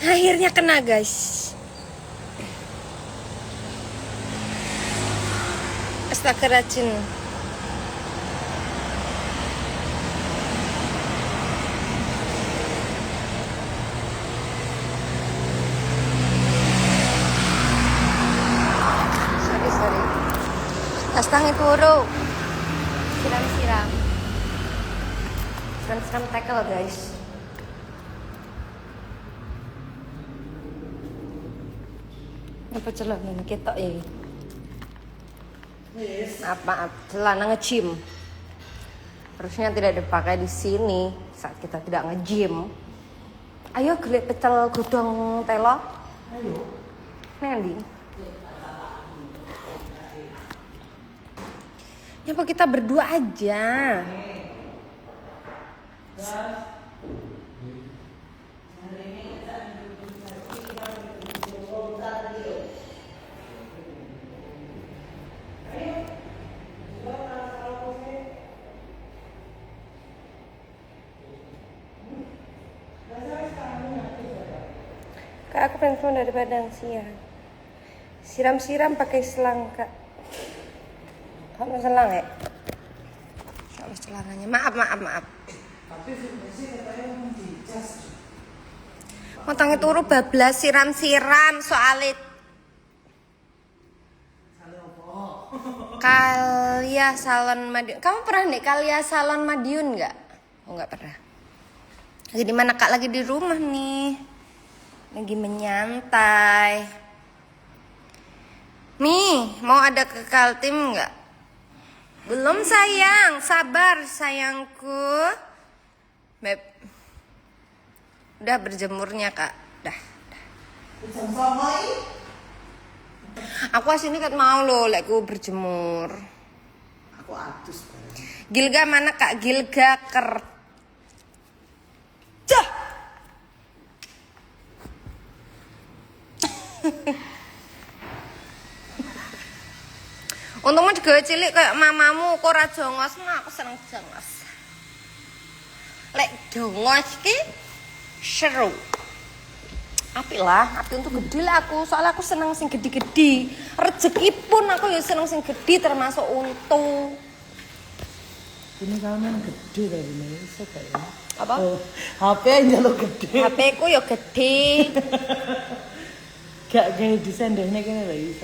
Akhirnya kena guys. Astaga racun. Sorry. Kastang itu turu. Siram-siram. Siram-siram tackle guys. Apa celana ketok ya? Maaf, celana nge-gym. Harusnya tidak dipakai di sini saat kita tidak nge-gym. Ayo gelik pecel godong telo. Ayo. Nanti. Ya apa kita berdua aja? Kak, aku pengen keluar dari Padang siang. Siram-siram pakai selang, Kak. Kamu selang ya? Kalau celananya. Maaf. Tapi sih katanya mau dicas. Mau tangi turu bablas siram-siram soalit. Kalia Salon Madiun. Kamu pernah nih Kalia Salon Madiun nggak? Oh nggak pernah. Lagi di mana Kak? Lagi di rumah nih. Lagi menyantai. Nih, mau ada ke Kaltim nggak? Belum sayang, sabar sayangku. Beb. Udah berjemurnya Kak. Dah. Aku asini kan mau loh, aku berjemur. Aku atus. Gilga mana Kak? Gilga Cah. Untungnya juga cilik kayak mamamu kok ora jongos, aku seneng jongos. Lek jongos ki seru. Api untuk gede lah aku, soalnya aku seneng sing gede-gede. Rezeki pun aku ya seneng sing gede termasuk untung. Ini kanan gede dari ini, iso kayak. Apa? Oh, HP njaluk gede. HP ku ya gede. Gak kayak desain deh kene lho iso.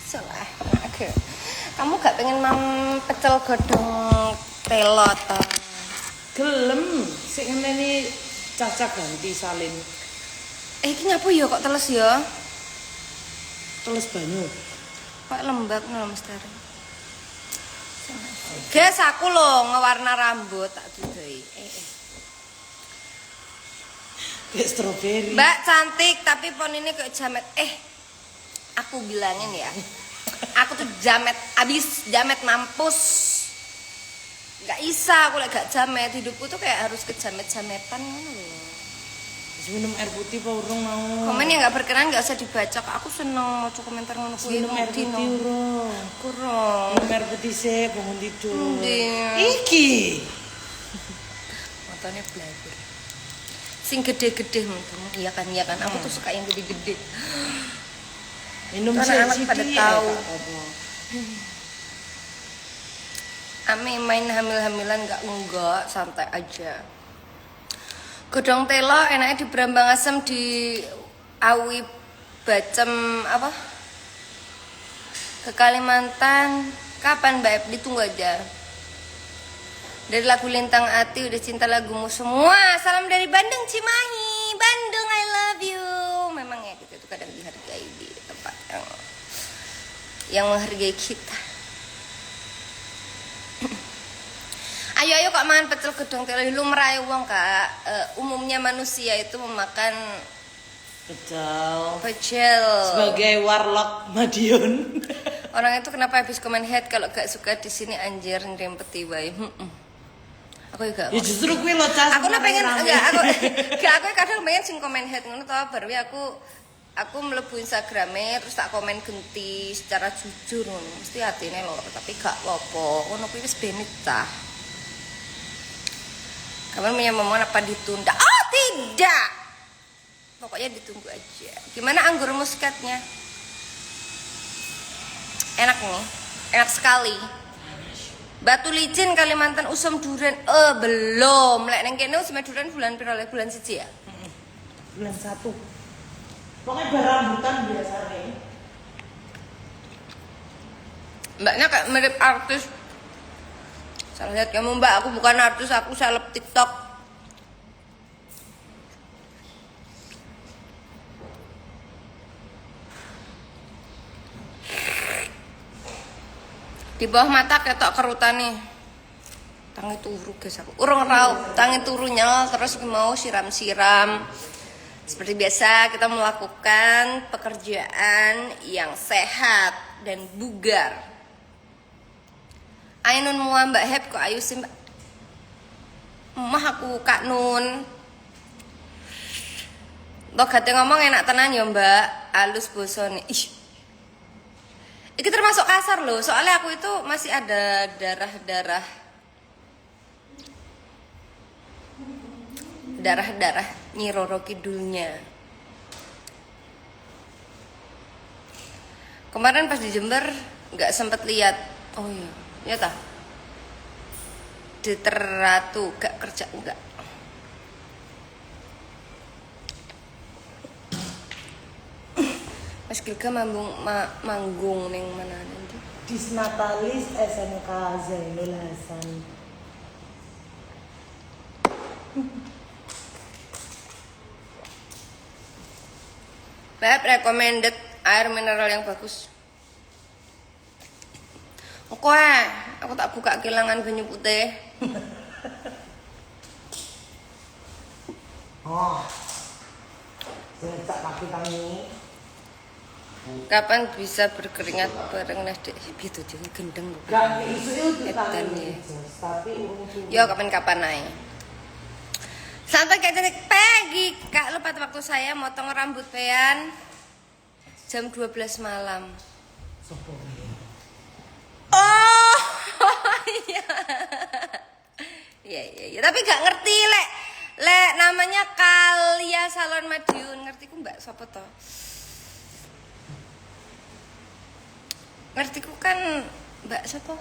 Salah. Oke. Kamu gak pengen pecel godhong telo atau Gelem, sik ngene cacak ganti salin. iki nyapu ya kok teles ya? Teles banyu. Kok lembab ngono mestari. Guys, aku loh ngewarna rambut tak dudoi. Kayak stroberi. Mbak cantik tapi pon ini kayak jamet. Aku bilangin ya. Aku tuh jamet abis, jamet mampus. Gak bisa aku gak jamet, hidupku tuh kayak harus kejamet-jametan ngono loh. Minum air putih apa urung mau? Komen yang gak berkenan gak usah dibaca. Aku seneng mau komentar ngono kuwi. Minum air putih urung. Kurang. Minum air putih sih bangun tidur. Ndi. Iki. Matanya blabber. Sing gede-gede kamu iya kan aku tuh suka yang gede-gede. Minum sih anak pada tahu. Ame main hamil-hamilan enggak santai aja. Godhong telo enaknya di Brambang Asem di Awi Bacem apa? Ke Kalimantan. Kapan Mbak? Ditunggu aja. Dari lagu Lintang Ati udah cinta lagumu semua. Salam dari Bandung Cimahi. Bandung I love you. Memang ya kita tuh kadang dihargai di tempat yang menghargai kita. Ayo kok makan pecel gedong telo lumrah wong Kak. Umumnya manusia itu memakan pecel. Sebagai warlock Madiun. Orang itu kenapa habis komen head kalau gak suka di sini anjir ngerempeti wae. Aku juga. Ya justru gue lo cas. Aku pengen aku kadang pengen sing komen head ngono to baru aku mlebu Instagrame terus tak komen genti secara jujur ngono. Mesti atine lho tapi gak lopo. Ngono kuwi wis benit ta. Kamu punya momen apa ditunda? Oh tidak. Pokoknya ditunggu aja. Gimana anggur muskatnya? Enak nih, enak sekali. Batu Licin Kalimantan usum durian. Belum. Lek neng kene usum durian bulan piro? Bulan 1 ya? Bulan 1. Pokoknya berambutan biasa nih. Mbaknya kayak mirip artis. Salah lihat kamu mbak, aku bukan artis, aku seleb TikTok. Di bawah mata ketok kerutan nih. Tangi turu guys aku. Urung raup, tangi turunya terus mau siram-siram. Seperti biasa kita melakukan pekerjaan yang sehat dan bugar. Ainun mua Mbak Heb kok ayu sih Mbak. Mah aku Kak Nun. Logate ngomong enak tenan ya Mbak, halus bosone. Ih. Ini termasuk kasar loh, soalnya aku itu masih ada darah-darah Nyi Roro Kidulnya. Kemarin pas di Jember nggak sempet lihat. Oh iya, ya tah. Di Teratu gak kerja enggak. Mas Gilga manggung neng mana nanti? Disnatalis SMK Zainul Hasan. Beb recommended air mineral yang bagus. Oke, aku tak buka kilangan banyu putih. Oh, saya tak pakai kami. Kapan bisa berkeringat bareng Nasdek? Gitu juga gendeng. Gak isu itu Edan ya. tapi urung. Yo kapan-kapan naik. Sampai kayak cantik pagi. Kak lupa waktu saya motong rambut pean jam 12 malam. Sopo. Oh iya. Iya. Tapi gak ngerti lek namanya Kalia Salon Madiun. Ngertiku Mbak sapa to? Ngertiku kan Mbak sapa?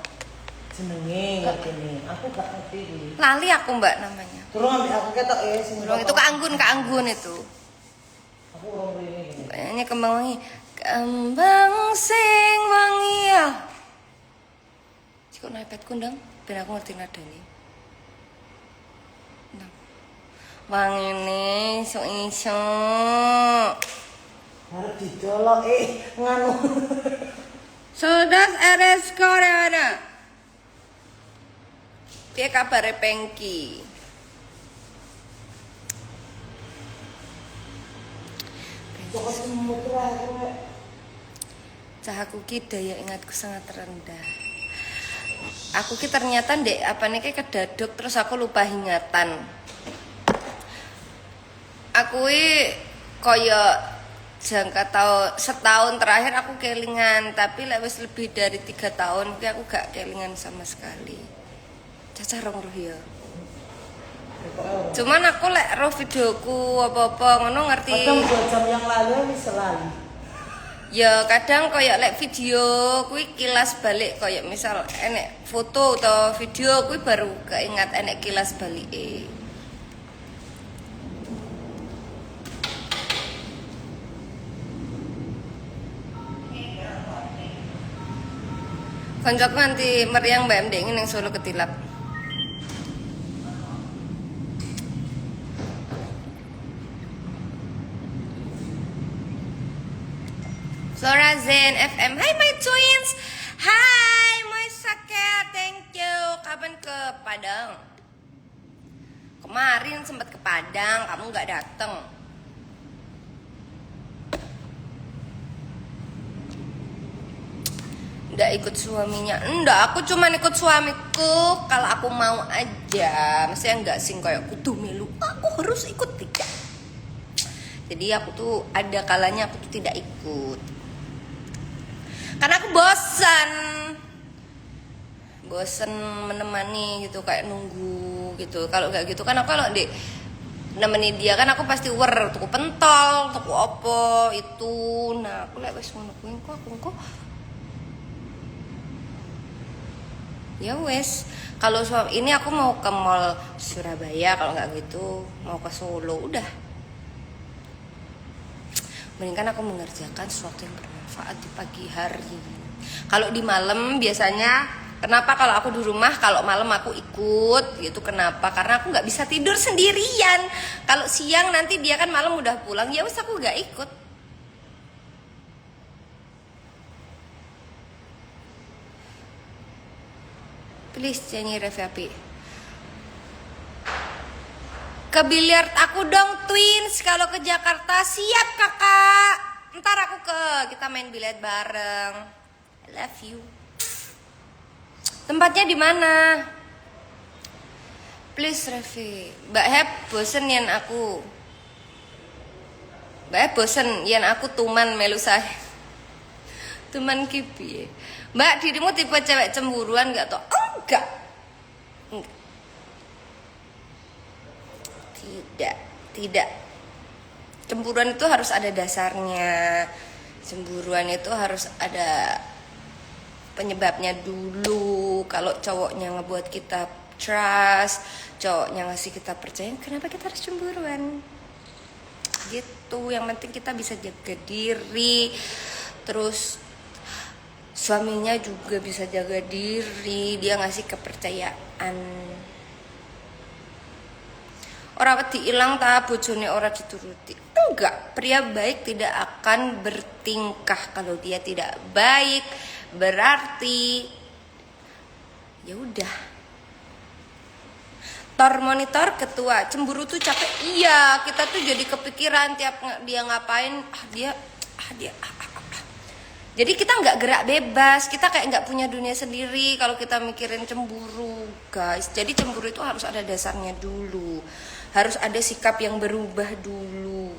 Jenenge ngerti nih. Aku gak ngerti iki. Lali aku Mbak namanya. Turun ambil aku ketok ya sing. Itu keanggun itu. Aku urung rene iki. Kayaknya kembang wangi. Kembang sing wangi ya. Cik kok iPad kundang, ben aku ngerti nadane. Nah. Wangi nih, sok iso. Harus didolok nganu. Sodas RS Korea. Piye kabare Pengki? Pokok semut aku. Cahaku ki daya ingatku sangat rendah. Aku ki ternyata ndek apa nih kayak kedaduk terus aku lupa ingatan. Aku koyo jangka setahun terakhir aku kelingan, tapi wis lebih dari 3 tahun ki aku gak kelingan sama sekali. Caca rong roh ya. Cuman aku roh videoku apa-apa ngono ngerti. Kadang 2 jam yang lalu wis lali. Ya kadang koyo video kuwi kilas balik koyo misal enek foto atau video kuwi baru keingat enek kilas balike. Koncoku nganti meriang Mbak Mdeng ning Solo ketilap. Flora Zen FM. Hai my twins. Hai my Saka. Thank you. Kapan ke Padang? Kemarin sempat ke Padang, kamu nggak dateng. Nggak ikut suaminya. Enggak, aku cuma ikut suamiku kalau aku mau aja. Maksudnya nggak sing kayak kudu melu. Aku harus ikut, tidak. Jadi aku tuh ada kalanya aku tuh tidak ikut. Karena aku bosan menemani gitu, kayak nunggu gitu. Kalau nggak gitu kan aku kalau nemenin dia kan aku pasti tuku pentol, tuku opo itu. Nah, aku lek wis ngono kuwi aku ya wes, kalau ini aku mau ke mall Surabaya, kalau nggak gitu mau ke Solo, udah mendingan aku mengerjakan sesuatu yang bermanfaat di pagi hari. Kalau di malam biasanya, kenapa kalau aku di rumah kalau malam aku ikut gitu, kenapa? Karena aku nggak bisa tidur sendirian. Kalau siang nanti dia kan malam udah pulang, ya wes aku nggak ikut. Please nyanyi Revi. Ke biliar aku dong twins, kalau ke Jakarta. Siap kakak, ntar aku kita main biliar bareng. I love you. Tempatnya di mana? Please Revi. Mbak Heb bosen yen aku. Mbak Heb bosen yen aku tuman melu saya. Tuman kipi. Mbak, dirimu tipe cewek cemburuan gak toh? Enggak. Tidak. Cemburuan itu harus ada dasarnya. Cemburuan itu harus ada penyebabnya dulu. Kalau cowoknya ngebuat kita trust, cowoknya ngasih kita percaya, kenapa kita harus cemburuan? Gitu. Yang penting kita bisa jaga diri. Terus suaminya juga bisa jaga diri, dia ngasih kepercayaan. Orang wedi ilang ta bojone ora dituruti. Enggak, pria baik tidak akan bertingkah kalau dia tidak baik. Berarti ya udah. Tor monitor ketua, cemburu tuh capek. Iya, kita tuh jadi kepikiran tiap dia ngapain, dia. Jadi kita nggak gerak bebas, kita kayak nggak punya dunia sendiri kalau kita mikirin cemburu, guys. Jadi cemburu itu harus ada dasarnya dulu, harus ada sikap yang berubah dulu,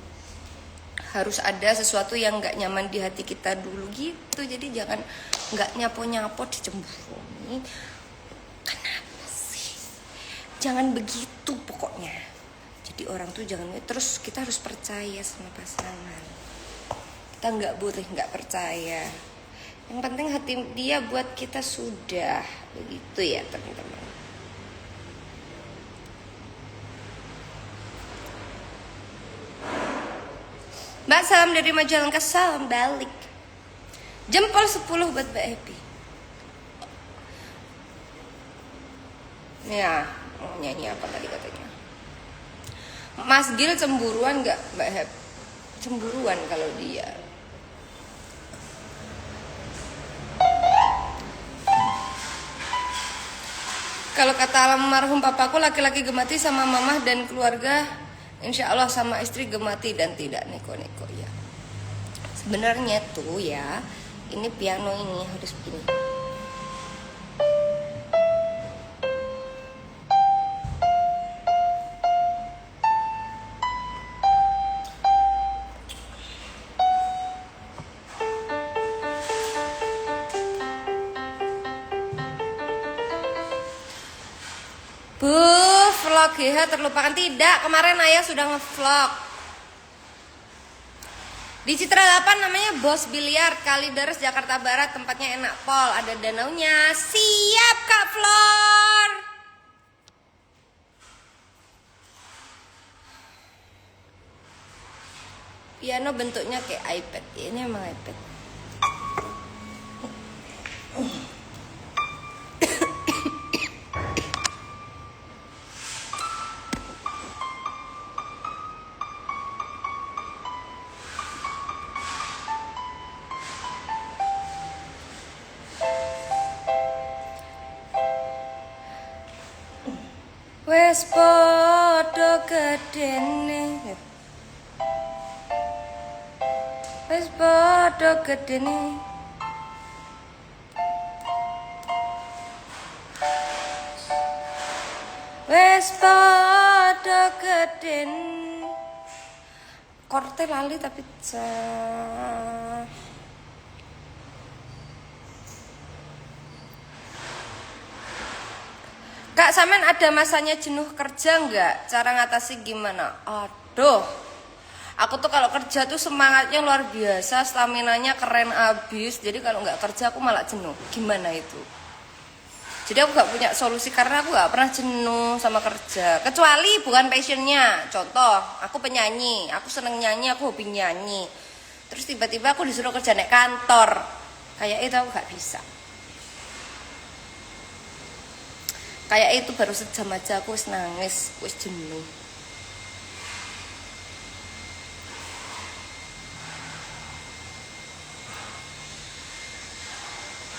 harus ada sesuatu yang nggak nyaman di hati kita dulu gitu. Jadi jangan nggak nyapo dicemburuni. Kenapa sih? Jangan begitu pokoknya. Jadi orang tuh jangan, terus kita harus percaya sama pasangan. Kita nggak boleh nggak percaya. Yang penting hati dia buat kita sudah, begitu ya teman-teman. Mbak, salam dari Majalengka, salam balik. Jempol 10 buat Mbak Happy. Ya, mau nyanyi apa tadi katanya? Mas Gil cemburuan nggak Mbak Happy? Cemburuan kalau dia. Kalau kata almarhum papaku, laki-laki gemati sama mamah dan keluarga, insya Allah sama istri gemati dan tidak neko-neko ya. Sebenarnya tuh ya, ini piano ini harus begini. Bu, vlog GH terlupakan. Tidak, kemarin ayah sudah nge-vlog di Citra 8, namanya Bos Biliar, Kalideres, Jakarta Barat. Tempatnya enak pol, ada danaunya. Siap Kak Flor. Piano bentuknya kayak iPad. Ini emang iPad. Wes podo gedene, wes podo gedene. Wes podo gedene. Korte lali tapi Kak, sampean ada masanya jenuh kerja nggak? Cara ngatasi gimana? Aduh, aku tuh kalau kerja tuh semangatnya luar biasa, staminanya keren abis. Jadi kalau nggak kerja aku malah jenuh. Gimana itu? Jadi aku nggak punya solusi karena aku nggak pernah jenuh sama kerja. Kecuali bukan passionnya. Contoh, aku penyanyi, aku seneng nyanyi, aku hobi nyanyi. Terus tiba-tiba aku disuruh kerja naik kantor. Kayak itu aku nggak bisa. Kayak itu baru sejam aja aku wis nangis, wis jenuh.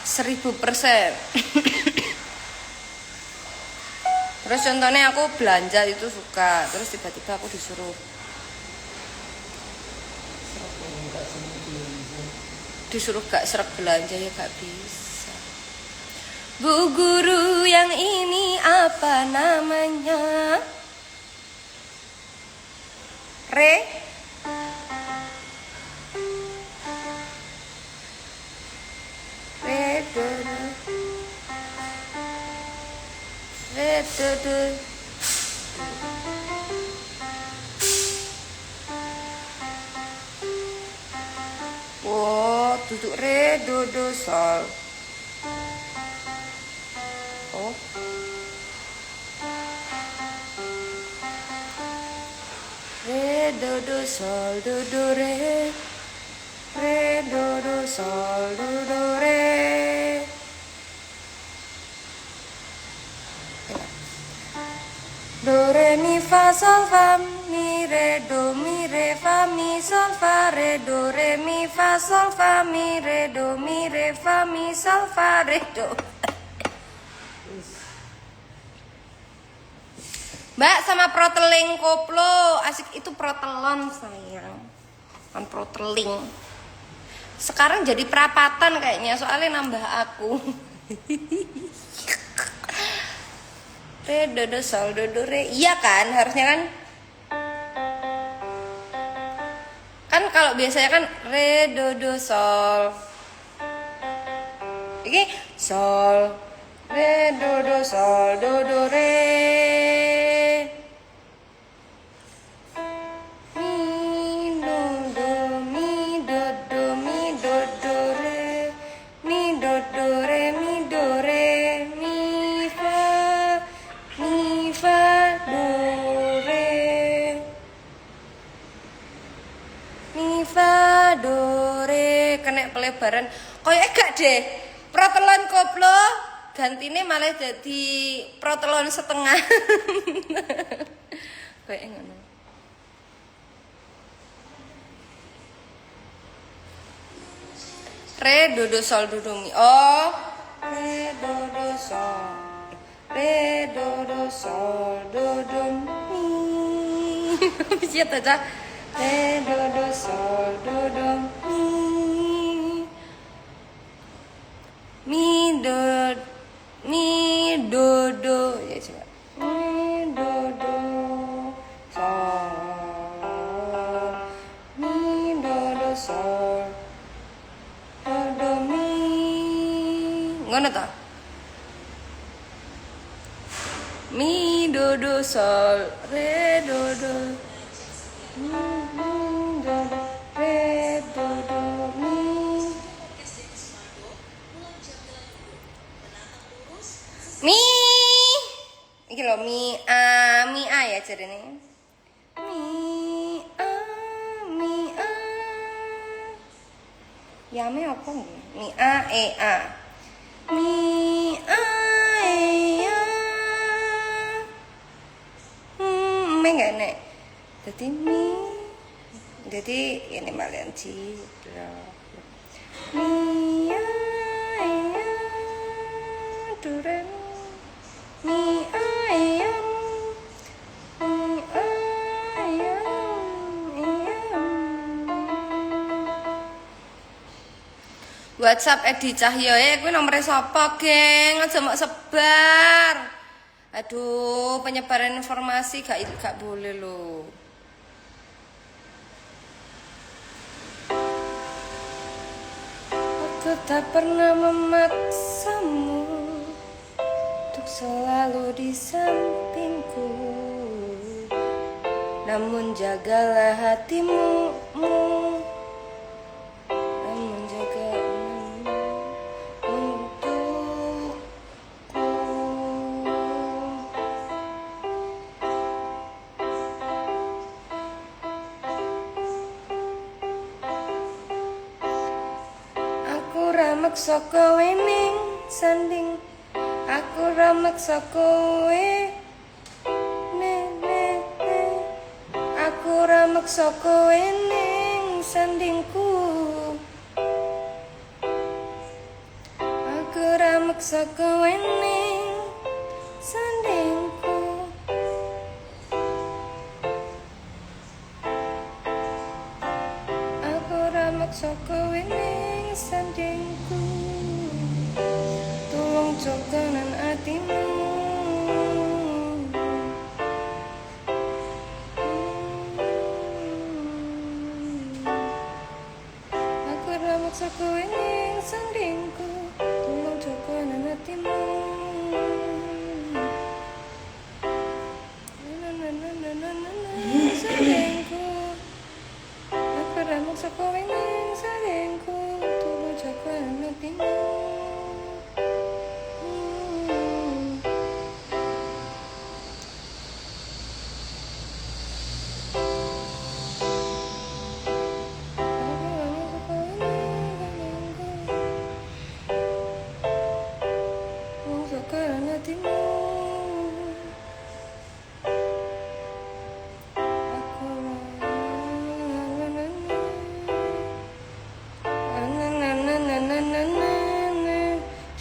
Seribu persen. Terus contohnya aku belanja itu suka, terus tiba-tiba aku disuruh gak serak belanja ya gak bisa. Bu guru yang ini apa namanya? Re? Re do do. Re do do. Oh, duduk re do do sol. Oh. Re do do sol do do re. Re do do sol do do re. Do re mi fa sol fa mi re do mi re fa mi sol fa re do re mi fa sol fa mi re do mi re fa mi sol fa re do. Mbak sama proteling koplo asik itu protelon sayang, kan proteling. Sekarang jadi perapatan kayaknya soalnya nambah aku. Re do do sol do do re, iya kan harusnya kan? Kan kalau biasanya kan re do do sol. Oke, sol re do do sol do do re. Pelebaran koyo gak deh protelon koplo gantine malah jadi protelon setengah. Kayak ngono. Re do do sol do do mi. Oh, re do do sol. Re do do sol do do mi. Bisa ta? Re do do sol do do mi. Mi do do ya coba. Mi do do sol. Mi do do sol. Do do mi. Ngono ta? Mi do do sol re do do. Mi do do re do do mi. Mi, iki lho mi a ya jarene. Mi a. Ya me apa nggih? Mi a e a. Mi a e a. Me enggak nek. Dadi mi. Jadi ini malian ci. Mi a e a. Duren. Mi ayam, mi ayam. WhatsApp Edi Cahyoe, kuwi nomere sapa, geng? Aja mbok sebar. Aduh, penyebaran informasi gak boleh loh. Aku tak pernah memaksamu. selalu di sampingku, namun jagalah hatimu, namun jaga untukku. Aku ramek saka wening sanding, aku ramek saka aku ramek saka wening sandingku, aku ramek saka wening sandingku. Aku ramek saka wening sandingku, tulung jogonan atimu. Aku ramek saka wening sandingku, tulung jogonan atimu. Sandingku, aku ramek saka wening sandingku, tulung jogonan atimu.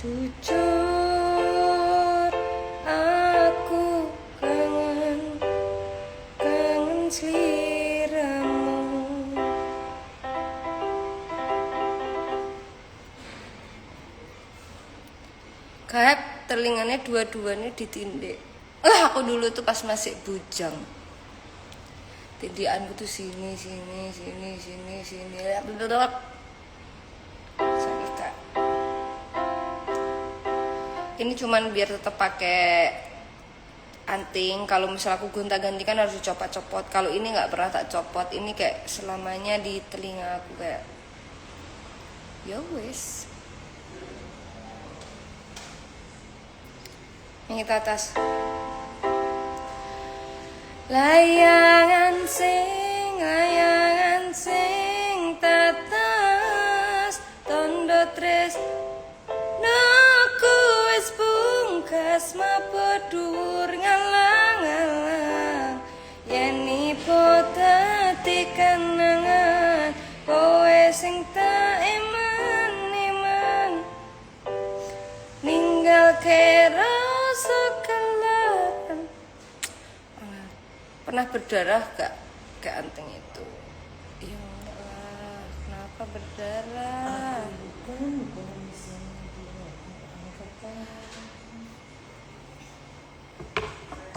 Jujur aku kangen sliramu. Kayak telinganya dua-duanya ditindik. Aku dulu tuh pas masih bujang, tindikanku tuh sini. Sakit Kak. Ini cuman biar tetap pakai anting. Kalau misal aku gonta-ganti kan harus dicopot-copot. Kalau ini nggak pernah tak copot. Ini kayak selamanya di telinga aku kayak ya wes. Yang kita atas. Layangan sing tatas tondo tres naku wis bungkas mapodur ngalang-alang yen ipo dadi kenangan kowe sing tak eman ninggal kero sekalian. Pernah berdarah gak anting itu? Ya Allah, kenapa berdarah?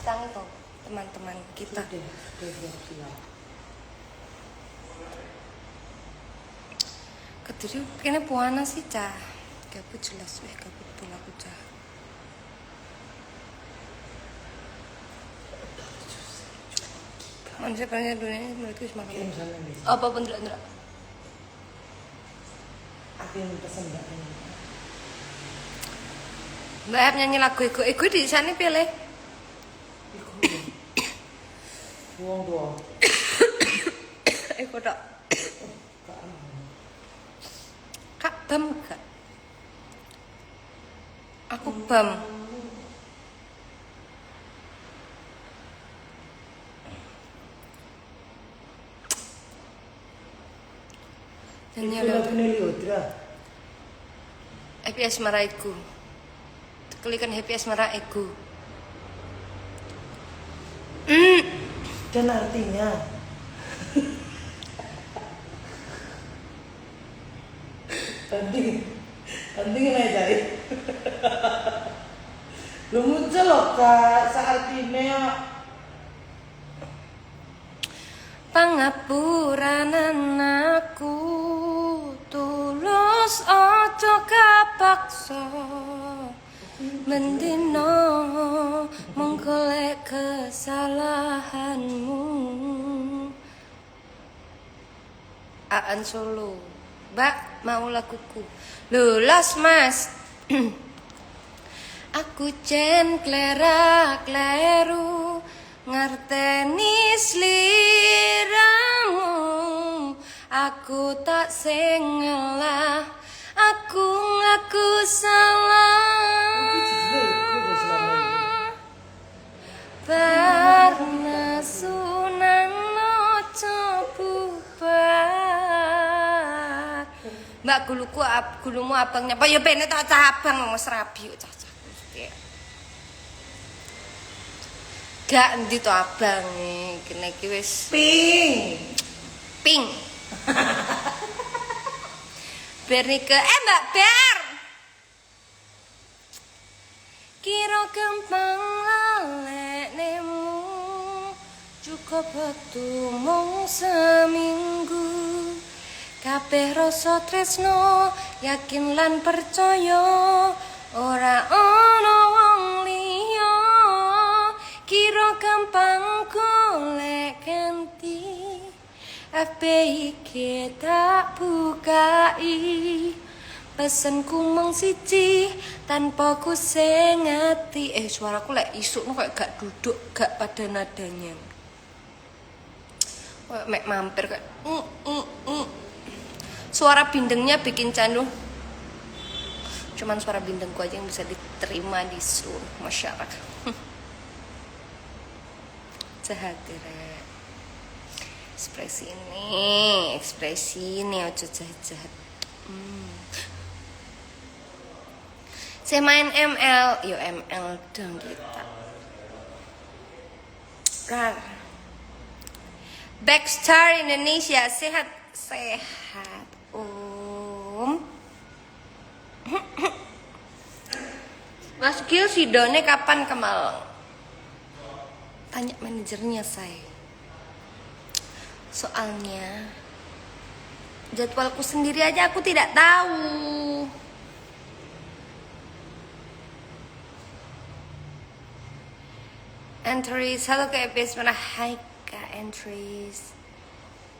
Tang itu teman-teman kita. Kediri kene puana sih cah. Kabut jelas weh kabut pulaku cah. Manusia paling dunia ini menurutku semakin apa pun tidak. Aku yang pesen Mbak. Mbak Ep nyanyi lagu Ego di sana pilih. Wong tua. Ego tak. Kak bam gak? Aku bam. Nyanyi lagu Happy Asmara Ego. Kalikan Happy Asmara Ego. Dan artinya tadi kena cari lu muncul loh Kak seartinya Pangapuranan aku tulus ojo kapaksa Mendino menggolek kesalahanmu. Aan Solo. Mbak, mau laguku. Lulas Mas. Aku jen kleru ngerteni sliramu. Aku tak sengalah, aku ngaku salah. Karena sunan ojo bubar. Mbak gulumu abang nyapa ya bene tak abang wis rabi kok cah. Gak endi to abang kene iki wis ping. Bernike Mbak Ber. Kira gampang laleknemu cukup wektu mung seminggu. Kabeh rasa tresno yakin lan percaya ora ana wong liya. Kira gampang golek ganti FBIG tak bukai. Pesenku mung siji tanpa ku sing ati. Suaraku lek isuk kok gak duduk, gak pada nadanya. Kok mek mampir kok. Suara bindengnya bikin candu. Cuman suara bindengku aja yang bisa diterima di seluruh masyarakat. Jahat Rek. Ekspresi ini ojo jahat-jahat. Saya main ML, yo ML dong kita. Rar. Backstar Indonesia sehat. Mas Gil sidone kapan ke Malang? Tanya manajernya saya. Soalnya jadwalku sendiri aja aku tidak tahu. Entries, halo ke EPS mana? Hai Kak Entries.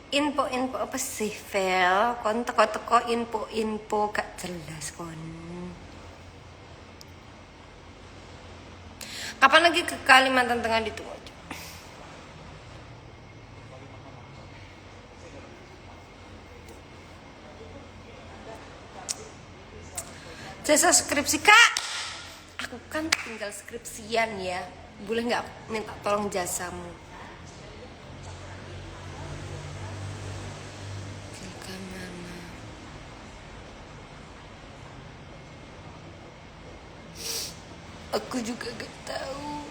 Info apa sih Vel? Kon teko info gak jelas kon. Kapan lagi ke Kalimantan Tengah ditunggu aja. Jasa skripsi Kak. Aku kan tinggal skripsian ya. Boleh nggak minta tolong jasamu? Ke mana? Aku juga gak tahu.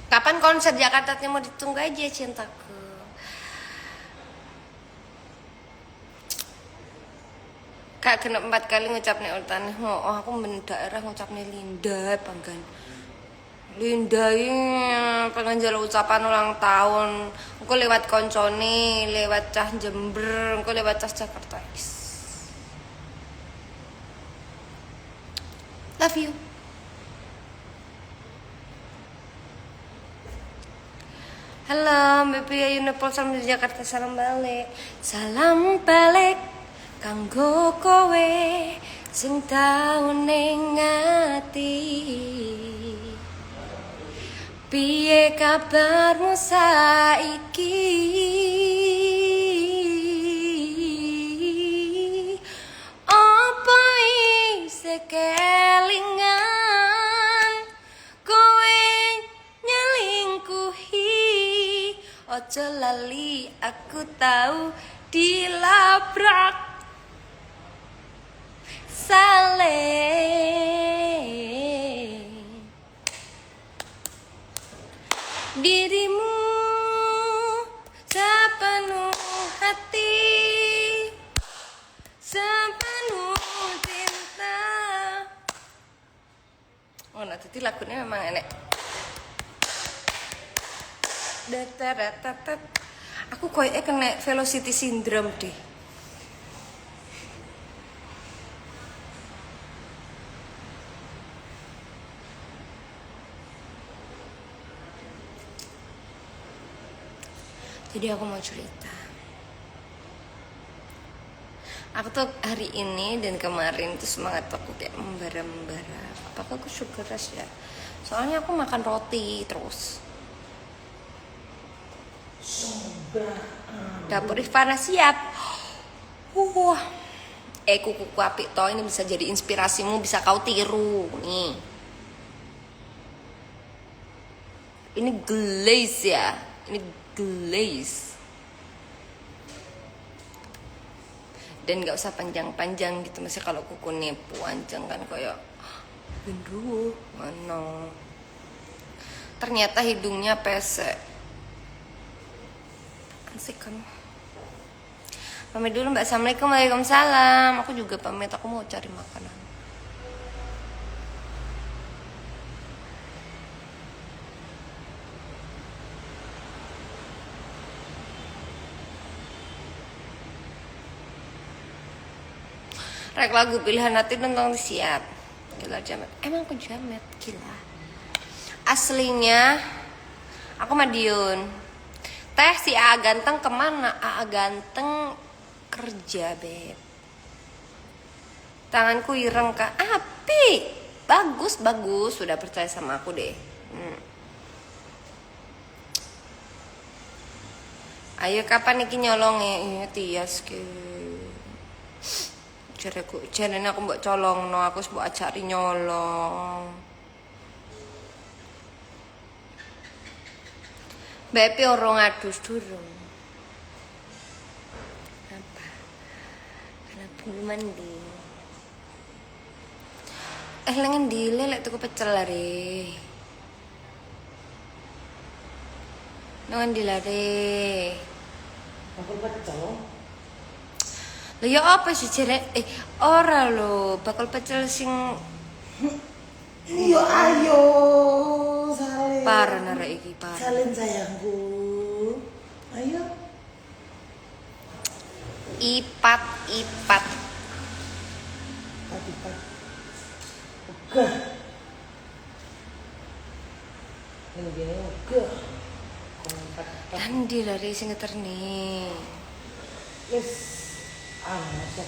Kapan konser Jakarta mau ditunggu aja cintaku. Kak kena 4 kali ngucapnya ultane. Oh aku men daerah ngucapnya Linda panggan. Linda ini pengen jalan ucapan ulang tahun. Aku lewat koncone, lewat cah Jember, aku lewat cah Jakarta. Love you. Halo, Baby Ayu Nepal sama di Jakarta, salam balik. Salam balik kanggo kowe sing tau ning ati. Piye kabarmu saiki? Apa isih kelingan kowe nyelingkuhi? Ojo lali aku tahu dilabrak saling dirimu sepenuh hati, sepenuh cinta. Oh nah jadi lagunya memang enek. Aku koyoknya kena velocity syndrome deh. Jadi aku mau cerita. Aku tuh hari ini dan kemarin tuh semangat aku kayak membara-membara. Apakah aku sugar rush ya? Soalnya aku makan roti terus. Dapur Rifana siap. Wah. Kuku apik toh, ini bisa jadi inspirasimu, bisa kau tiru nih. Ini glaze ya. Ini glaze. Dan nggak usah panjang-panjang gitu, masih kalau kukunya panjang kan kayak gendruwo mana. Ternyata hidungnya pesek. Asik kamu. Pamit dulu Mbak. Assalamualaikum. Waalaikumsalam. Aku juga pamit, aku mau cari makanan. Rek lagu pilihan hati nonton siap. Gila jamet. Emang aku jamet, gila. Aslinya aku Madiun. Teh si A ganteng kemana? A ganteng kerja beb. Tanganku ireng kak. Api. Bagus bagus. Sudah percaya sama aku deh. Ayo kapan iki nyolongnya? Iya tias ke. Jarene aku mbok colongno, aku mbok ajari nyolong. Bepi orang adus durung. Apa? Karena belum mandi. Lengan dilelek tuku pecel lare. Lengan dilare. Aku pecel. Lah ya apa sih cerek? Ora lho, bakal pecel sing Iya ayo salin. parah nara iki parah. Salin sayangku. Ayo. Ipat. Ipat. Oke. Ini gini oke. Kompak. Andi lari sing ngeterni. Yes. Siap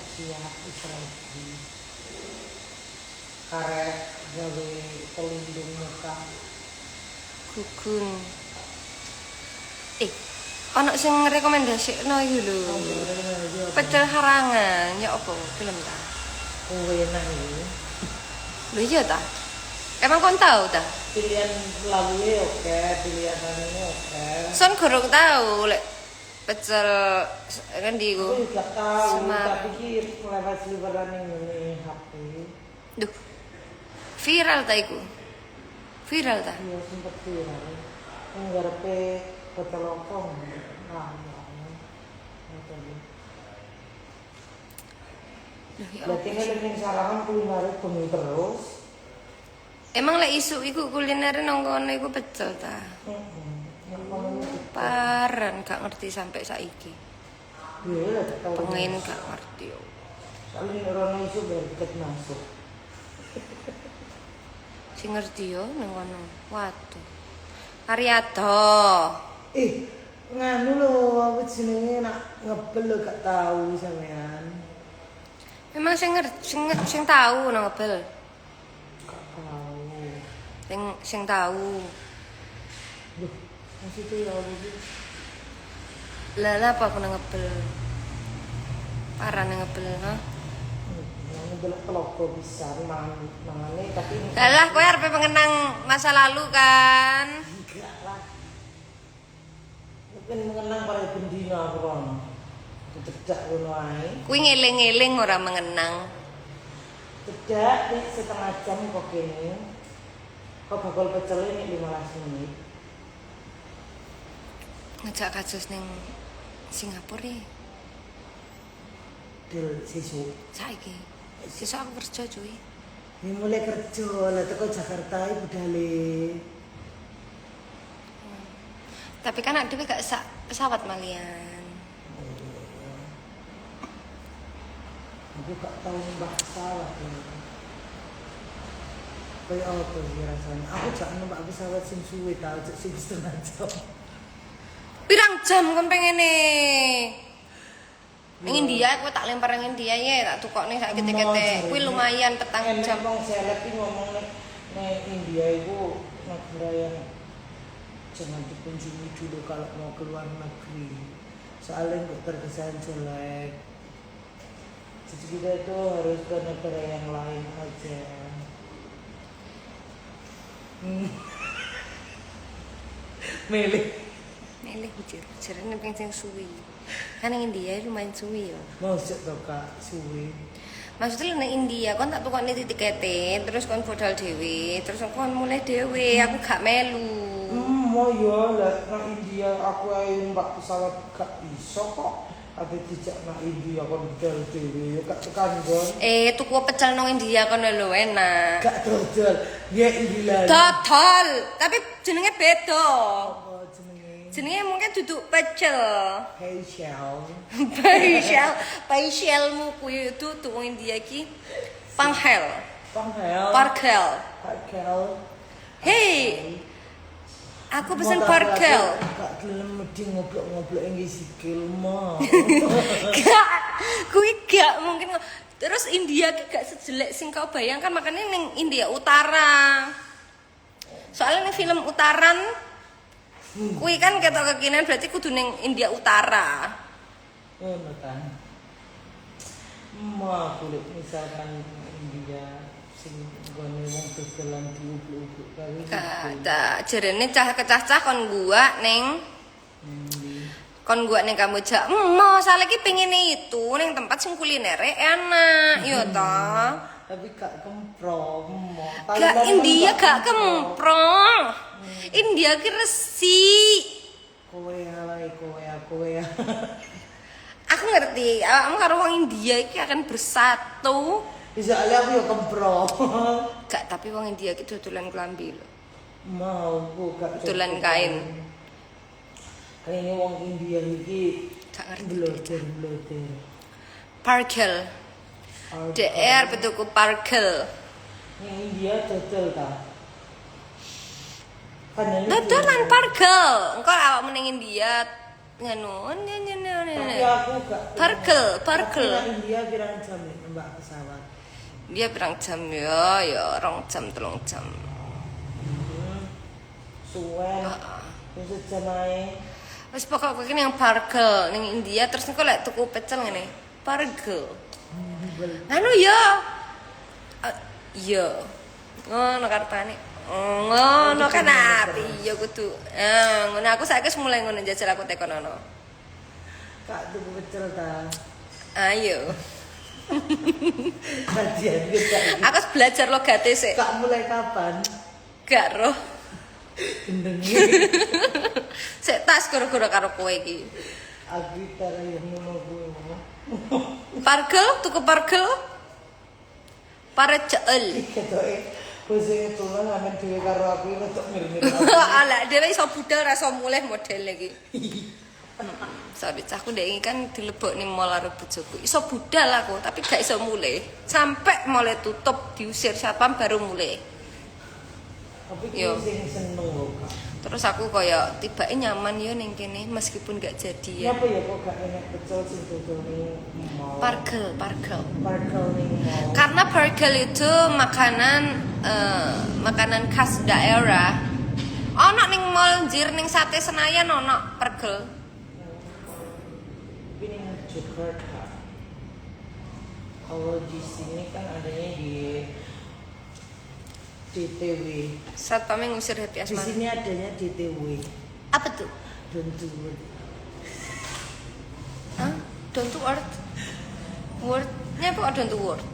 Israeli. Karet gawe pelindung muka. Gugun. Ana sing rekomendasino iki lho. Pecel harangan, ya apa film ta? Kowe nang iki. Lho iya ta? Emang kon tahu ta? Pilihan lagunya oke, pilihan lagunya oke. Son gorong tahu lek pecel kan di Aku juga tahu, Semarang. tapi ki lewat seliweran ini HP. Duh. Viral ta iku? Viral ta? Iya sempet viral. Nggarepe hotel Lokong. Nah, Ya berarti kan ning Sarangan kuliner bengi terus. emang lek isu iku kuliner nang kono iku pecel ta? Paran gak ngerti sampai saiki. Iya, Pengen gak ngerti yo. soalnya orang isu biar tiket masuk. Sing ngerti yo nang kono. Waduh. Karyato. Nganu lho, apa jenenge nak ngebel lho gak tahu sampean. Memang sing tahu nang ngebel. Gak tahu. Sing tahu. Duh, maksudnya ya apa sih? Lala apa aku nang ngebel? Parah nang ngebel, ha? Ini belok telogo bisa mangane tapi Lala kowe arep mengenang masa lalu kan? enggak lah. Mungkin mengenang pada bendina aku kan. Cedak ngono ae. Kuwi ngeling-eling ora mengenang. Cedak nek setengah jam kok kene. Kok bakal pecel ini 15 menit. Ngejak kasus ning Singapura ya. Del sesuk. Saiki. Sesuk aku kerja cuy. Ini mulai kerja lah teko Jakarta ibu budale. Tapi kan ada gak sak pesawat malian. Aku gak tahu numpak pesawat ya. Kayak apa sih rasanya? Aku gak numpak pesawat sing suwe tau, sing setengah jam. Pirang jam kan pengen ning India aku tak lempar nang India ya, tak tukokne sak ketek-ketek. Kuwi lumayan petang jam. Wong seleb iki ngomong nek India itu negara yang jangan dikunjungi dulu kalau mau keluar negeri. Soalnya nggak terkesan jelek. Jadi kita itu harus ke negara yang lain aja. Milih Jarene pengen sing suwi. Kan ning India lumayan suwi ya. mau sik to Kak suwi. Maksudnya nek India kon tak tukokne tikete, terus kon bodal dhewe, terus kon mulai dhewe, aku gak melu. Mau ya lah nang India aku ae numpak pesawat gak iso kok. Tapi dijak nang India kon bodal dhewe gak tekan kon. Tuku pecel nang India kon lho enak. Gak dodol. Ya India. Dodol, tapi jenenge beda. Apa jenenge? Jenenge mungkin duduk pecel. Hey Shell. Paishelmu kuwi itu wong India iki panghel. Parkel. Hey, aku pesen parkel. Gak gelem mesti ngoblok-ngoblok nggih sikil mah. Gak, kuwi gak mungkin. Terus India ki gak sejelek sing kau bayangkan, makanya ning India Utara. Soalnya ning film Utaran kuwi kan ketok kekinian berarti kudu ning India Utara. Ngono kan. Mah kulit misalkan India sing gone wong dodolan diubluk-ubluk kali. Kata jarene cah-cah kon gua ning Kamboja. Masalah iki pengen itu ning tempat sing kulinere enak, yo toh. Tapi gak kemprong. Gak India gak kemprong. India ki resik. Kowe aku ya. Aku ngerti, awakmu karo wong India iki akan bersatu. Bisa ale aku ya kemprong. Gak, tapi wong India iki dodolan klambi lho. Mau bu gak Dodolan kain. Kayaknya wong India iki Gak ngerti. bloder. Parkel. DR betuku parkel. Yang India dodol ta. Dodolan parkel. Engko awakmu ning India nganu. Tapi aku gak. Parkel. India pirang jam nih mbak pesawat. Dia pirang jam ya 2 jam 3 jam. Suwen. Wis jam ae. Wis pokok kene yang parkel ning India terus engko lek tuku pecel ngene. Parkel. Anu ya. Iya. Ngono karepane. Ngono kan api ya kudu. Ngono aku saiki wis mulai ngono jajal aku tekonono. Kak tuku pecel ta. Ayo. Kajian kita. Aku wis belajar logate sik. Kak mulai kapan? Gak roh. Gendengi. Sik tas gara-gara karo kowe iki. Aku tara yang ngono kuwi. Parkel, tuku parkel. Parcel. Ketoke bose tulan amen dhewe karo aku rodok mir-mir. Ala dhewe iso budal ra iso mulih model iki. Sorry, cahku ndek iki kan dilebokne mall karo bojoku. Iso budal aku, tapi gak iso mulih. Sampai mulai tutup diusir satpam baru mulih. Tapi Yo. sing seneng lho, Kak. Terus aku kaya tibake nyaman yo ning kene meskipun gak jadi ya. Kenapa ya kok gak enak pecel sing dodol ning mall? Parkel. Parkel ning mall. Karena parkel itu makanan khas daerah. Ono ning mall Jir ning Sate Senayan ono parkel. Tapi ning Jakarta. Kalau di sini kan adanya di DTW. Satpamnya ngusir Happy Di Asmara. sini adanya DTW. Apa tuh? Don't do it. Hah? Down to earth? Word-nya apa down to earth?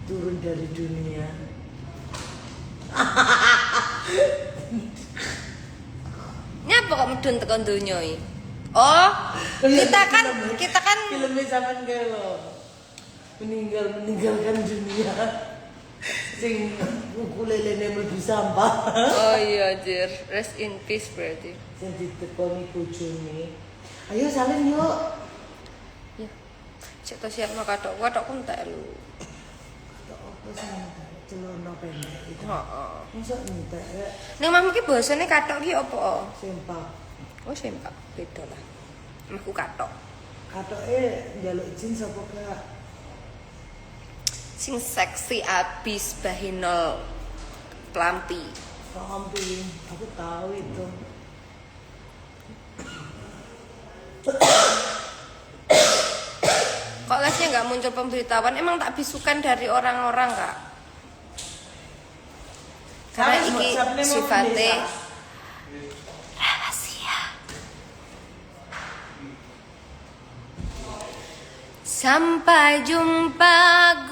Turun dari dunia. Nyapa kok medun tekan donya iki? Oh, kita kan filmnya zaman kayak lo meninggalkan dunia. Sing ukulelene mlebu sampah. Oh iya jir, rest in peace berarti. Sing ditekoni bojone. Ayo salin yuk. Ya. Cek to siap katok pun tak lu. Tok apa sing celana pendek itu. Heeh. Mosok entek rek Ning mah iki basane katok ki apa? sempak. Oh sempak, beda lah. Mahku katok. Katoke njaluk izin sapa Kak? Sing seksi abis bahinol pelampi. Kampi, aku tahu itu. Kok lesnya nggak muncul pemberitahuan? Emang tak bisukan dari orang-orang kak? Karena Sampai iki WhatsApp-nya mau sifatnya bisa. rahasia. Sampai jumpa,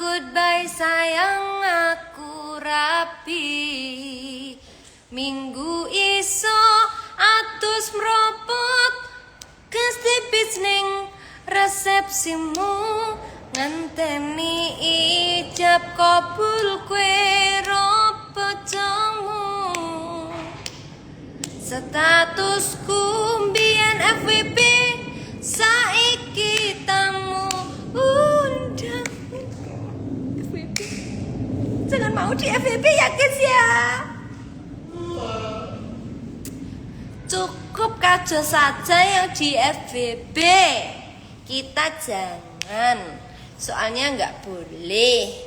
goodbye sayang aku rapi. Minggu iso atus meropot kestipis ning resepsimu nganteni ijab kabul kue bojomu. Statusku mbiyen FWB saiki tamu undang FWB. Jangan mau di FWB ya guys ya. Cukup kajo saja yang di FWB. Kita jangan. Soalnya nggak boleh.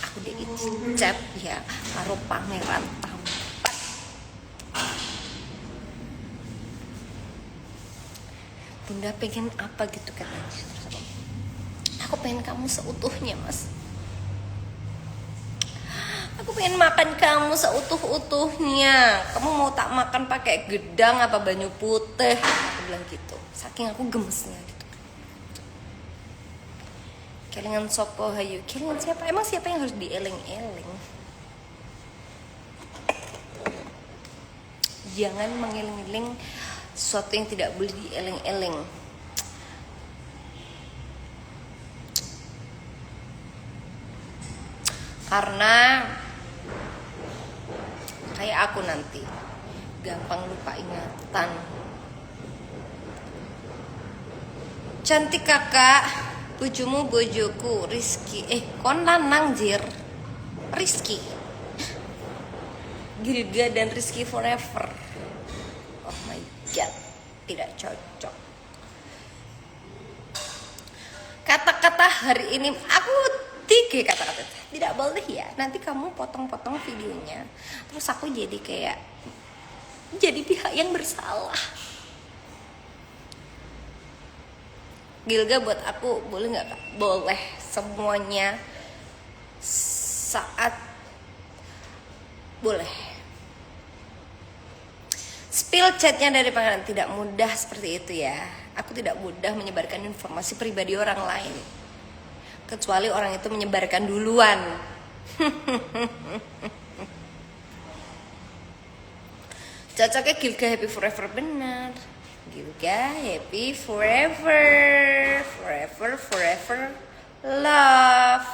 Aku diicap ya karo pangeran tampan. Bunda pengen apa gitu kan? Aku pengen kamu seutuhnya mas. Aku pengen makan kamu seutuh-utuhnya. Kamu mau tak makan pakai gedang apa banyu putih? Aku bilang gitu. Saking aku gemesnya gitu. Kelingan sopo hayu. Kelingan siapa? Emang siapa yang harus dieling-eling? Jangan mengeling-eling sesuatu yang tidak boleh dieling-eling. Karena kayak aku nanti gampang lupa ingatan. Cantik kakak. Bojomu bojoku Rizky. Kon lanang jir. Rizky Gilga dan Rizky forever. Oh my god, tidak cocok. Kata-kata hari ini aku 3 kata-kata. Tidak boleh ya. Nanti kamu potong-potong videonya. Terus aku jadi kayak pihak yang bersalah. Gilga buat aku boleh nggak kak? Boleh semuanya saat boleh. Spill chatnya dari pangeran tidak mudah seperti itu ya. Aku tidak mudah menyebarkan informasi pribadi orang lain kecuali orang itu menyebarkan duluan. Cocoknya Gilga happy forever benar. Gilga happy forever, forever love.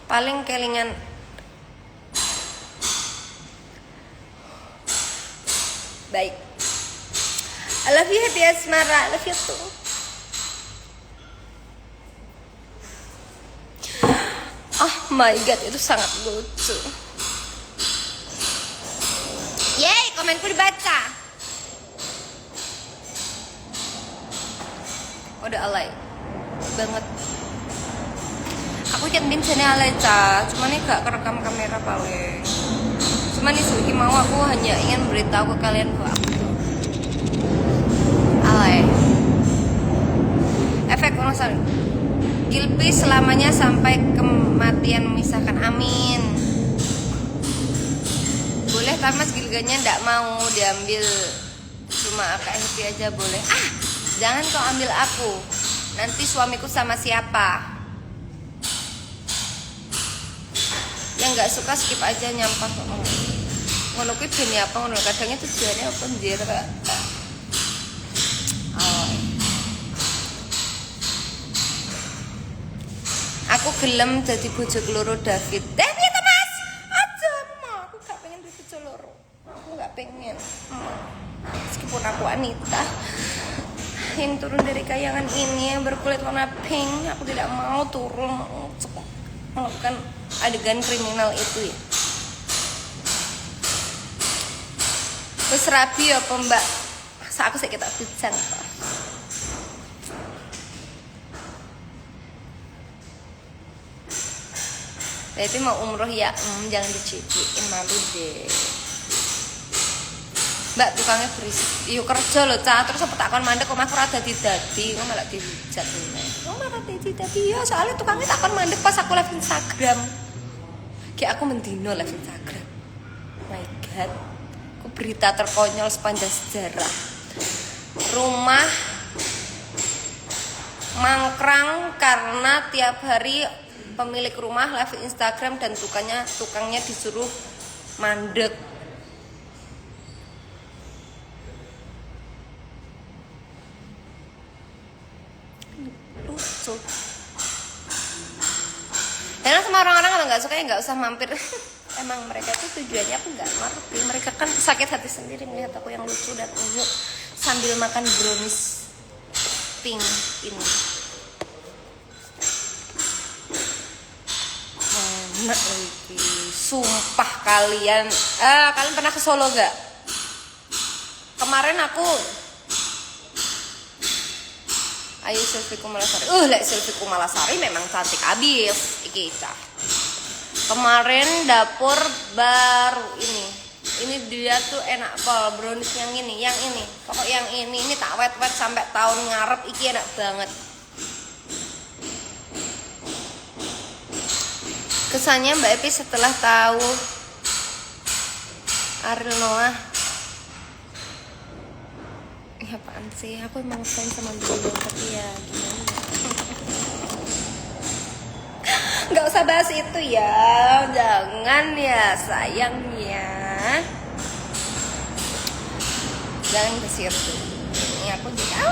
Paling kelingan baik. I love you happy asmara, I love you too. Oh my god, itu sangat lucu. Yeay, komenku dibaca. Udah alay banget. Aku chat bin sini alay ca, cuman ini gak kerekam kamera paling. Cuman ini mau aku hanya ingin beritahu ke kalian bahwa aku tuh alay. Efek urusan Gilpi selamanya sampai kematian memisahkan, amin. Boleh tapi mas Gilganya ndak mau diambil, cuma Kak Happy aja boleh. Jangan kau ambil aku, nanti suamiku sama siapa? Yang nggak suka skip aja, nyampah kok. Ngono kuwi ben apa ngono, kadangnya tujuannya apa njir Kak. aku gelem jadi bojo keloro David. Piye to Mas? Aja, aku gak pengen jadi bojo loro. Aku gak pengen. Meskipun aku wanita yang turun dari kayangan ini yang berkulit warna pink, aku tidak mau turun melakukan adegan kriminal itu ya. Terus rabi apa mbak? Masa aku sakit bujang kok. Tapi mau umroh ya, jangan diciciin, malu deh. Mbak tukangnya berisik, yuk kerja loh Ca, terus apa takkan mandek kok aku rada didadi, kok malah dihujat nih. Kok malah didadi ya, soalnya tukangnya takkan mandek pas aku live Instagram. Kayak aku mendino live Instagram. My God, aku berita terkonyol sepanjang sejarah. Rumah mangkrang karena tiap hari pemilik rumah live Instagram dan tukangnya disuruh mandek. Lucu. Karena sama orang-orang kalau nggak suka ya nggak usah mampir. Emang mereka tuh tujuannya aku nggak ngerti. Mereka kan sakit hati sendiri melihat aku yang lucu dan unyu sambil makan brownies pink ini. Enak lagi. Sumpah kalian. Kalian pernah ke Solo nggak? Kemarin aku ayo selfie Kumalasari. Lek selfie Kumalasari memang cantik abis iki cah. Kemarin dapur baru ini. Ini dia tuh enak pol brownies yang ini. Pokok yang ini tak wet-wet sampai tahun ngarep iki enak banget. Kesannya Mbak Epi setelah tahu Ariel Noah. Ya apaan sih, aku emang fans sama dulu, tapi ya gimana. Gak usah bahas itu ya, jangan ya sayangnya. Jangan besir tuh. Ini aku juga.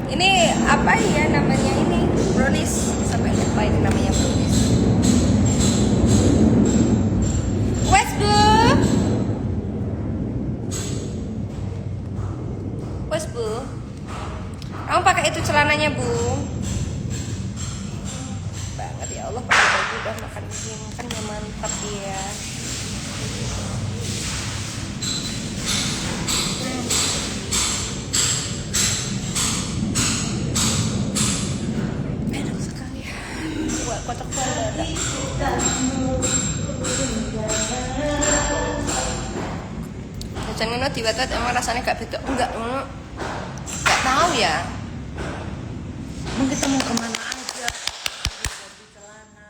Ini apa ya namanya ini? Brownies. Sampai lupa ini namanya brownies. Wes bu. Wes bu. Kamu pakai itu celananya bu? Banget ya Allah, pakai baju udah makan begini kan ya mantap ya. Enak sekali. Buat kotak dada. Jajan ngono diwat-wat emang rasanya gak beda. Enggak ngono. Gak tahu ya. Mungkin kita mau kemana aja? Ganti celana.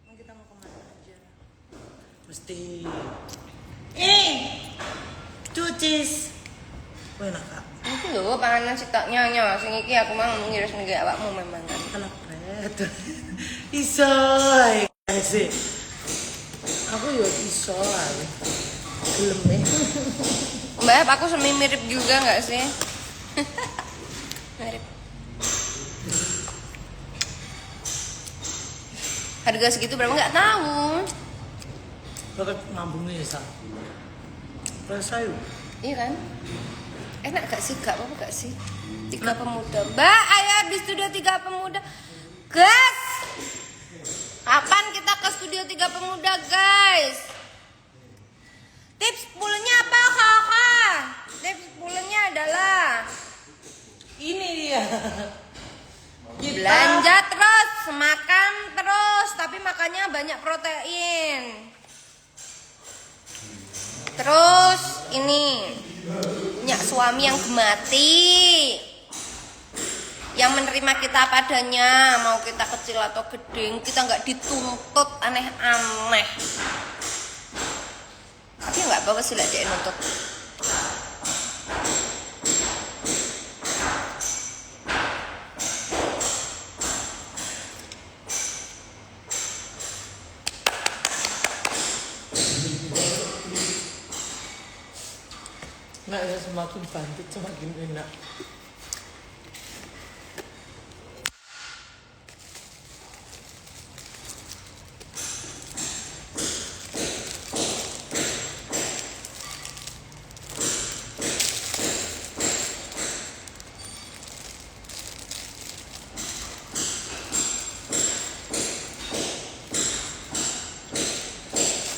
Mungkin kita mau kemana aja? Mesti cucis. Enak kak. Iki lho panganan sitoknya sing iki aku mang ngiris ning awakmu memang. Anak pret. Iso sih. Aku yo iso ae. Gelem Mbak, aku semi mirip juga nggak sih? Mirip. Harga segitu berapa nggak tahu. Bakal ngambungnya ya, rasa yuk. Iya kan? Enak gak sih? Gak apa-apa gak sih? Tiga pemuda. Mbak, ayo di studio Tiga Pemuda. Gas! Kapan kita ke studio Tiga Pemuda, guys? Tips 10-nya apa, kakak? Tips 10-nya adalah Ini dia. belanja terus, makan terus, tapi makannya banyak protein. Terus ini punya suami yang gemati, yang menerima kita padanya, mau kita kecil atau gede, kita nggak dituntut aneh-aneh. Tapi nggak apa-apa sih lah dia nuntut. Nggak ya, semakin bantu semakin enak.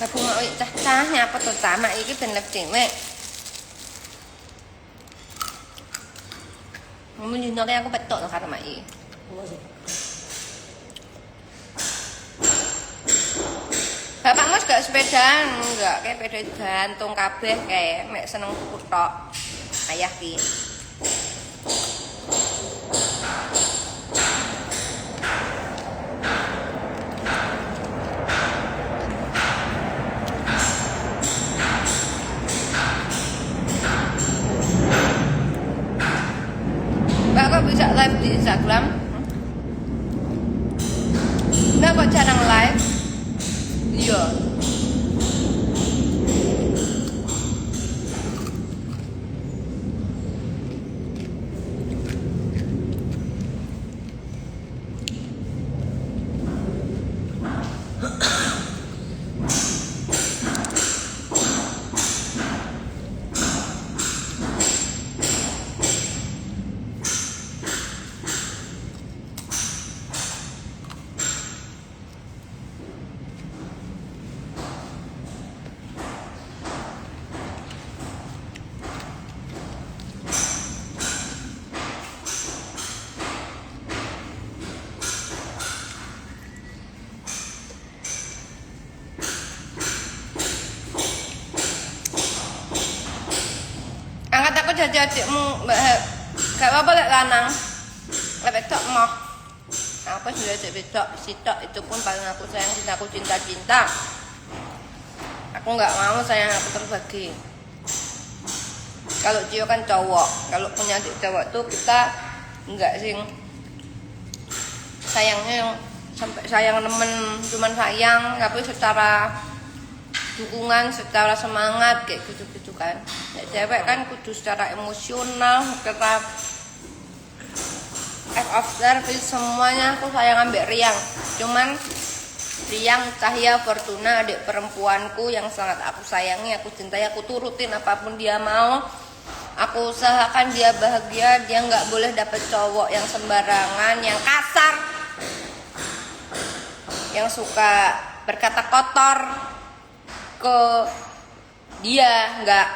Aku mau cah-cah nyapa tuh sama iki ben lep cewek. Menjunjuknya aku betul karena mak iki. Apa sih? Bapakmu gak sepedaan, enggak kayak sepeda gantung kabeh kayak mek seneng tuku tok. Ayah ki. Mbak kok bisa live di Instagram? Mbak kok jarang live? Iya. Angkat aku jadi adikmu, Mbak Heb. Gak apa-apa lek lanang. Lek wedok moh. Aku sudah adik wedok, sitok itu pun paling aku sayang, aku cinta-cinta. Aku nggak mau sayang aku terbagi. Kalau Cio kan cowok, kalau punya adik cowok tuh kita nggak sing sayangnya yang sampai sayang nemen, cuman sayang, tapi secara dukungan, secara semangat kayak gitu-gitu kan. Ya, cewek kan kudu secara emosional, secara act of service semuanya aku sayang ambek Riang. Cuman Riang Cahya Fortuna adik perempuanku yang sangat aku sayangi, aku cintai, aku turutin apapun dia mau. Aku usahakan dia bahagia, dia nggak boleh dapet cowok yang sembarangan, yang kasar, yang suka berkata kotor ke dia, nggak.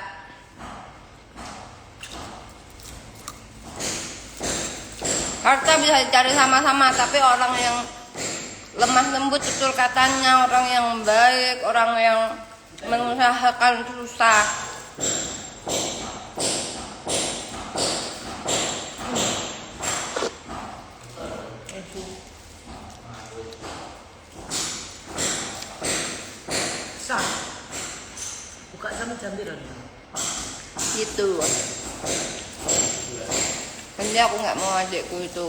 Harta bisa dicari sama-sama, tapi orang yang lemah lembut betul katanya, orang yang baik, orang yang mengusahakan susah. Sah. Buka sama jambiran. Gitu. Nanti aku nggak mau adikku itu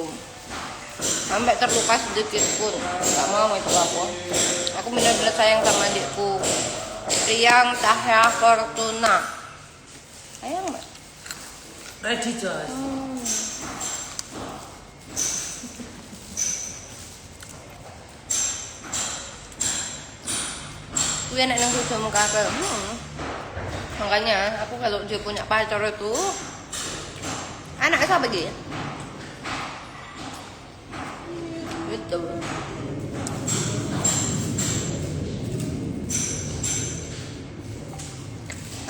sampai terluka sedikit pun, nggak mau itu aku benar-benar sayang sama adikku Riang Cahya Fortuna. Sayang mbak. Ready Jos. Gue enak neng bojo muka aku. Makanya aku kalau dia punya pacar itu anaknya siapa dia? Gitu.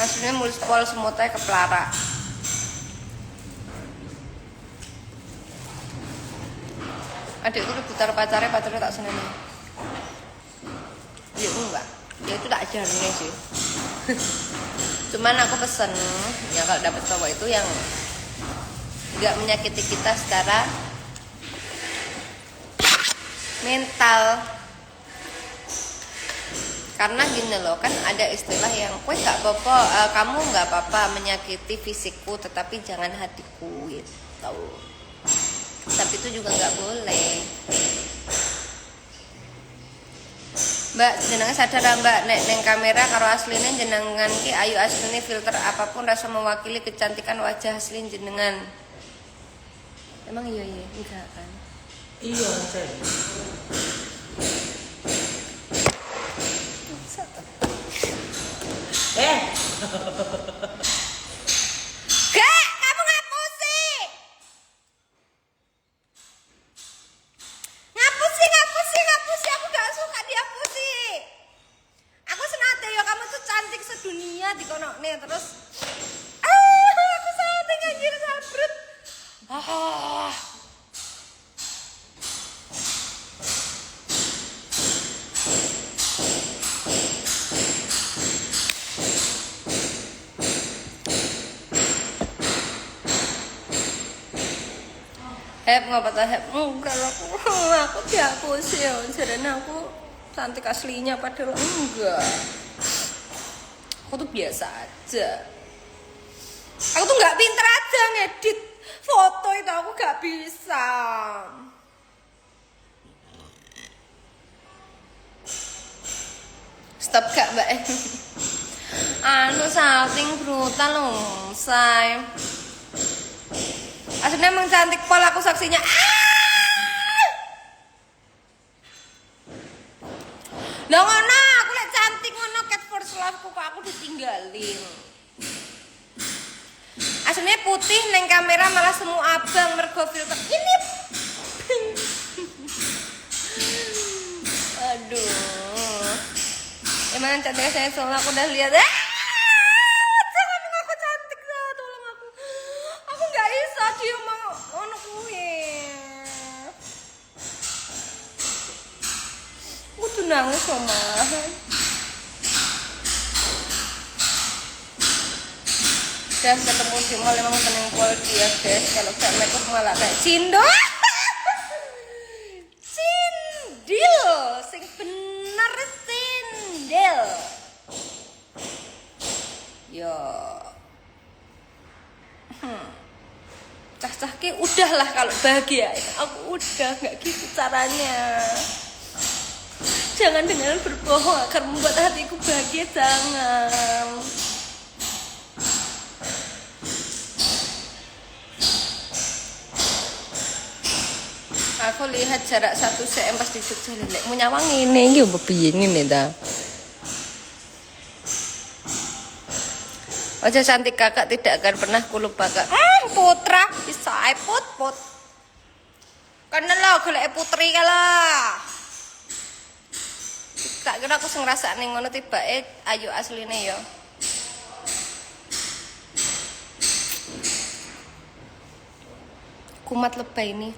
Aslinya mulus pol semutnya keplara. Adikku rebutan pacarnya tak seneng. Ya enggak, ya itu tak ajarin sih. Cuman aku pesen ya kalau dapet cowok itu yang nggak menyakiti kita secara mental. Karena gini loh, kan ada istilah yang kue nggak apa-apa, kamu nggak apa-apa menyakiti fisikku, tetapi jangan hatiku gitu. Tapi itu juga nggak boleh. Mbak, jenengan sadar mbak, nek neng kamera karo aslinya jenengan ki ayu aslinya filter apapun rasa mewakili kecantikan wajah asli jenengan. Emang iya enggak kan? Iya, Cek. Gak, kamu ngapusi. Ngapusi, aku gak suka dihapusi. Aku senate dikono nih terus aku salting anjir sabrut. Ngapa tak enggak aku dihapus ya jadi aku cantik aslinya padahal enggak, aku tuh biasa aja, aku tuh nggak pinter aja ngedit foto itu, aku nggak bisa. Stop gak mbak? Anu salting brutal loh say. Aslinya emang cantik pol, aku saksinya. Lah ngono, aku lek cantik ngono cat first love kok aku ditinggalin. Aslinya putih neng kamera malah semu abang mergo filter ini. Aduh. Emang cantik saya soalnya aku udah lihat. Jangan mengaku cantik lah, tolong aku. Aku nggak bisa dia mau ono kuwi. Aku tuh nangis sama. Guys, ketemu di mall emang tenang pol dia guys. Kalau gak makeup malah kayak cindo. Cindil, sing bener cindil. Yo. Cah-cah ki udahlah kalau bahagia. Aku udah nggak gitu caranya. Jangan dengan berbohong agar membuat hatiku bahagia, jangan. Aku lihat jarak 1 cm pas di Jogja lek mau nyawang ini iki opo piye ngene ta. Wajah cantik kakak tidak akan pernah kulupakan. Putra bisa put. Karena lo golek putri kalah. Tak kira aku sing ngrasakne ngono tibake ayu asline ya. Kumat lebay ini.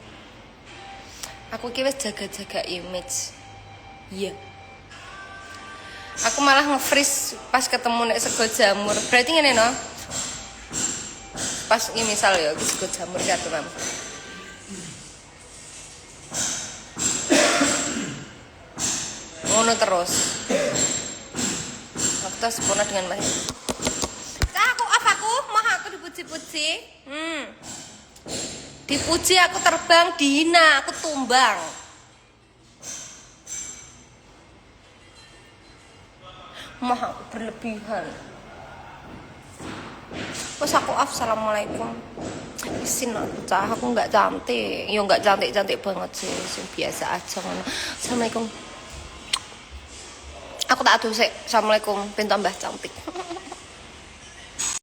Aku ki wis jaga-jaga image. Iya. Aku malah nge-freeze pas ketemu nek sego jamur. Berarti ngene no. Pas ini misal ya sego jamur ki aturan. Ngono terus. Waktu sempurna dengan baik. Aku mah aku dipuji-puji. Dipuji aku terbang, dihina aku tumbang. Mah aku berlebihan. Terus aku assalamualaikum. Isin aku nggak cantik, yo nggak cantik banget sih, biasa aja ngono. Assalamualaikum. Aku tak adu sik. Assalamualaikum, ben tambah cantik.